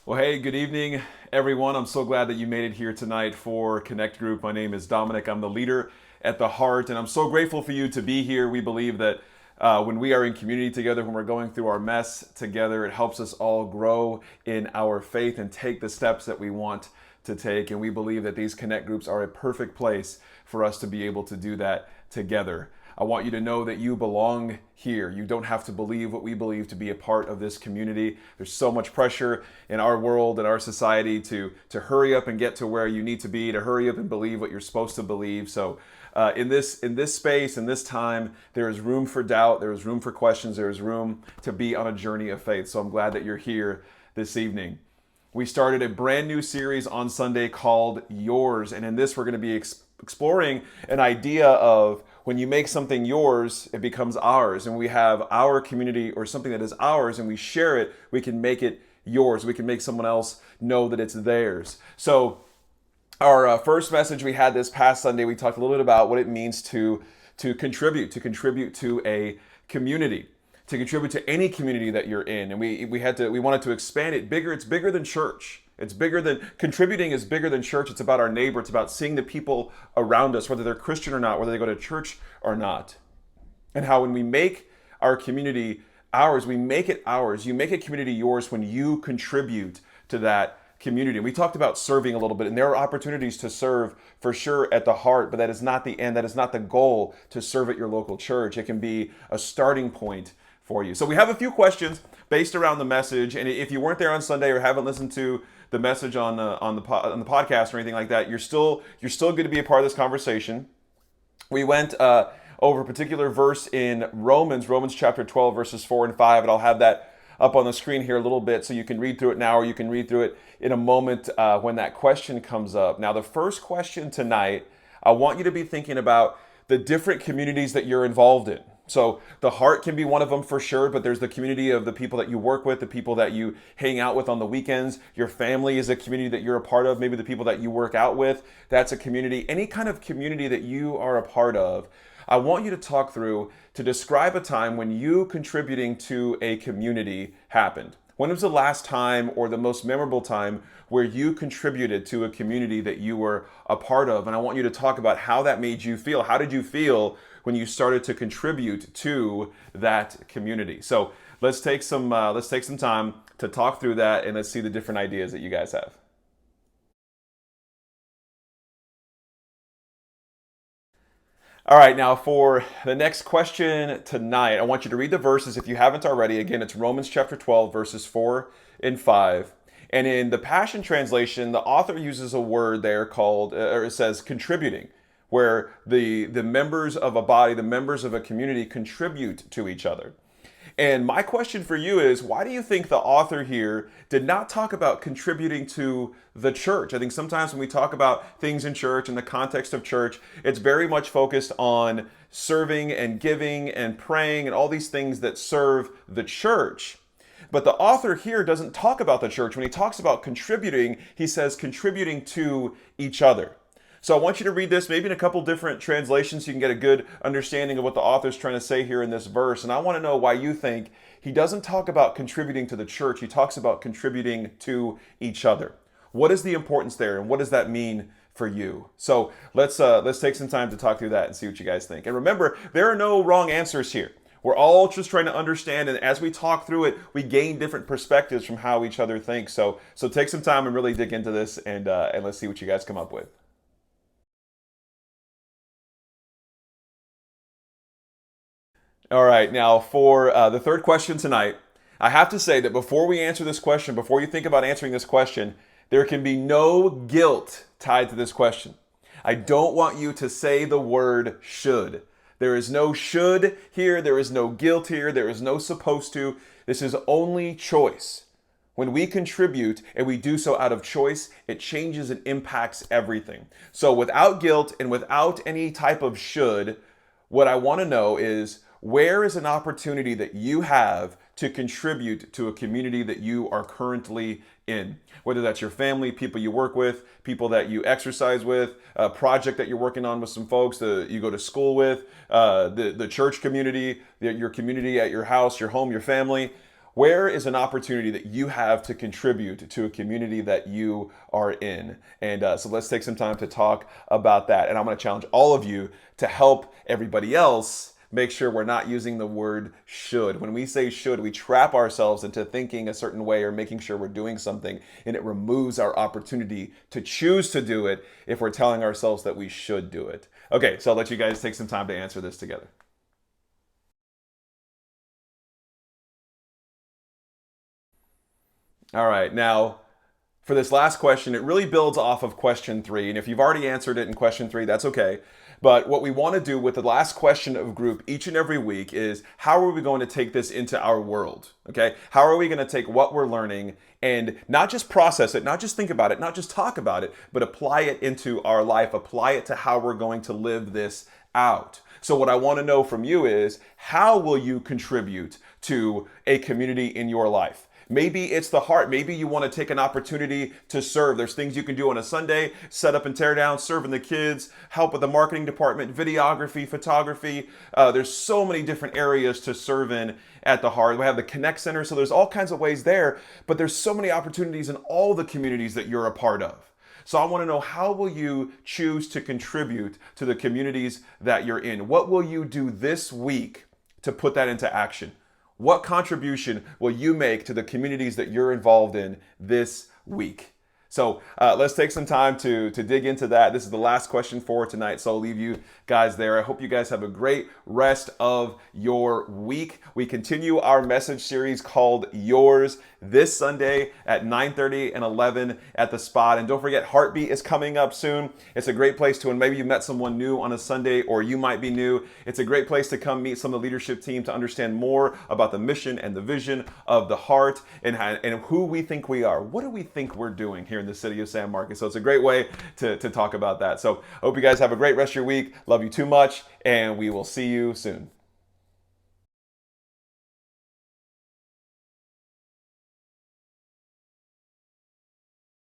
Well, hey, good evening, everyone. I'm so glad that you made it here tonight for Connect Group. My name is Dominic. I'm the leader at the Heart, and I'm so grateful for you to be here. We believe that when we are in community together, when we're going through our mess together, it helps us all grow in our faith and take the steps that we want to take. And we believe that these Connect Groups are a perfect place for us to be able to do that together. I want you to know that you belong here. You don't have to believe what we believe to be a part of this community. There's so much pressure in our world and our society to hurry up and get to where you need to be, to hurry up and believe what you're supposed to believe. So in this space, in this time, there is room for doubt, there is room for questions, there is room to be on a journey of faith. So I'm glad that you're here this evening. We started a brand new series on Sunday called Yours. And in this, we're going to be exploring an idea of when you make something yours, it becomes ours. And we have our community or something that is ours and we share it, we can make it yours. We can make someone else know that it's theirs. So, our first message we had this past Sunday, we talked a little bit about what it means to contribute to a community, to contribute to any community that you're in. And we wanted to expand it bigger. It's bigger than church. It's bigger than contributing is bigger than church. It's about our neighbor. It's about seeing the people around us, whether they're Christian or not, whether they go to church or not. And how when we make our community ours, we make it ours. You make a community yours when you contribute to that community. We talked about serving a little bit, and there are opportunities to serve for sure at the Heart, but that is not the end. That is not the goal to serve at your local church. It can be a starting point for you. So we have a few questions based around the message, and if you weren't there on Sunday or haven't listened to the message on the podcast or anything like that, you're still good to be a part of this conversation. We went over a particular verse in Romans chapter 12, verses 4 and 5, and I'll have that up on the screen here a little bit so you can read through it now or you can read through it in a moment when that question comes up. Now, the first question tonight, I want you to be thinking about the different communities that you're involved in. So the Heart can be one of them for sure, but there's the community of the people that you work with, the people that you hang out with on the weekends. Your family is a community that you're a part of. Maybe the people that you work out with, that's a community. Any kind of community that you are a part of, I want you to talk through to describe a time when you contributing to a community happened. When was the last time or the most memorable time where you contributed to a community that you were a part of? And I want you to talk about how that made you feel. How did you feel when you started to contribute to that community? So let's take some time to talk through that and let's see the different ideas that you guys have. All right, now for the next question tonight, I want you to read the verses if you haven't already. Again, it's Romans chapter 12, verses 4 and 5. And in the Passion Translation, the author uses a word there called, or it says contributing, where the members of a body, the members of a community contribute to each other. And my question for you is, why do you think the author here did not talk about contributing to the church? I think sometimes when we talk about things in church, in the context of church, it's very much focused on serving and giving and praying and all these things that serve the church. But the author here doesn't talk about the church. When he talks about contributing, he says contributing to each other. So I want you to read this maybe in a couple different translations so you can get a good understanding of what the author's trying to say here in this verse. And I want to know why you think he doesn't talk about contributing to the church. He talks about contributing to each other. What is the importance there and what does that mean for you? So let's take some time to talk through that and see what you guys think. And remember, there are no wrong answers here. We're all just trying to understand, and as we talk through it, we gain different perspectives from how each other thinks. So take some time and really dig into this, and let's see what you guys come up with. All right, now for the third question tonight, I have to say that before we answer this question, before you think about answering this question, there can be no guilt tied to this question. I don't want you to say the word should. There is no should here, there is no guilt here, there is no supposed to. This is only choice. When we contribute and we do so out of choice, it changes and impacts everything. So without guilt and without any type of should, what I want to know is where is an opportunity that you have to contribute to a community that you are currently in? Whether that's your family, people you work with, people that you exercise with, a project that you're working on with some folks that you go to school with, the church community, your community at your house, your home, your family. Where is an opportunity that you have to contribute to a community that you are in? And so let's take some time to talk about that. And I'm going to challenge all of you to help everybody else make sure we're not using the word should. When we say should, we trap ourselves into thinking a certain way or making sure we're doing something, and it removes our opportunity to choose to do it if we're telling ourselves that we should do it. Okay, so I'll let you guys take some time to answer this together. All right, now for this last question, it really builds off of question 3. And if you've already answered it in question 3, that's okay. But what we want to do with the last question of group each and every week is, how are we going to take this into our world? Okay? How are we going to take what we're learning and not just process it, not just think about it, not just talk about it, but apply it into our life, apply it to how we're going to live this out? So what I want to know from you is, how will you contribute to a community in your life? Maybe it's the heart. Maybe you want to take an opportunity to serve. There's things you can do on a Sunday: set up and tear down, serving the kids, help with the marketing department, videography, photography. There's so many different areas to serve in at the heart. We have the Connect Center, so there's all kinds of ways there, but there's so many opportunities in all the communities that you're a part of. So I want to know, how will you choose to contribute to the communities that you're in? What will you do this week to put that into action? What contribution will you make to the communities that you're involved in this week? So let's take some time to dig into that. This is the last question for tonight, so I'll leave you guys there. I hope you guys have a great rest of your week. We continue our message series called Yours this Sunday at 9:30 and 11 at the Spot. And don't forget, Heartbeat is coming up soon. It's a great place to, and maybe you met someone new on a Sunday, or you might be new. It's a great place to come meet some of the leadership team to understand more about the mission and the vision of the Heart, and who we think we are. What do we think we're doing here in the city of San Marcos? So it's a great way to talk about that. So I hope you guys have a great rest of your week. Love you too much, and we will see you soon.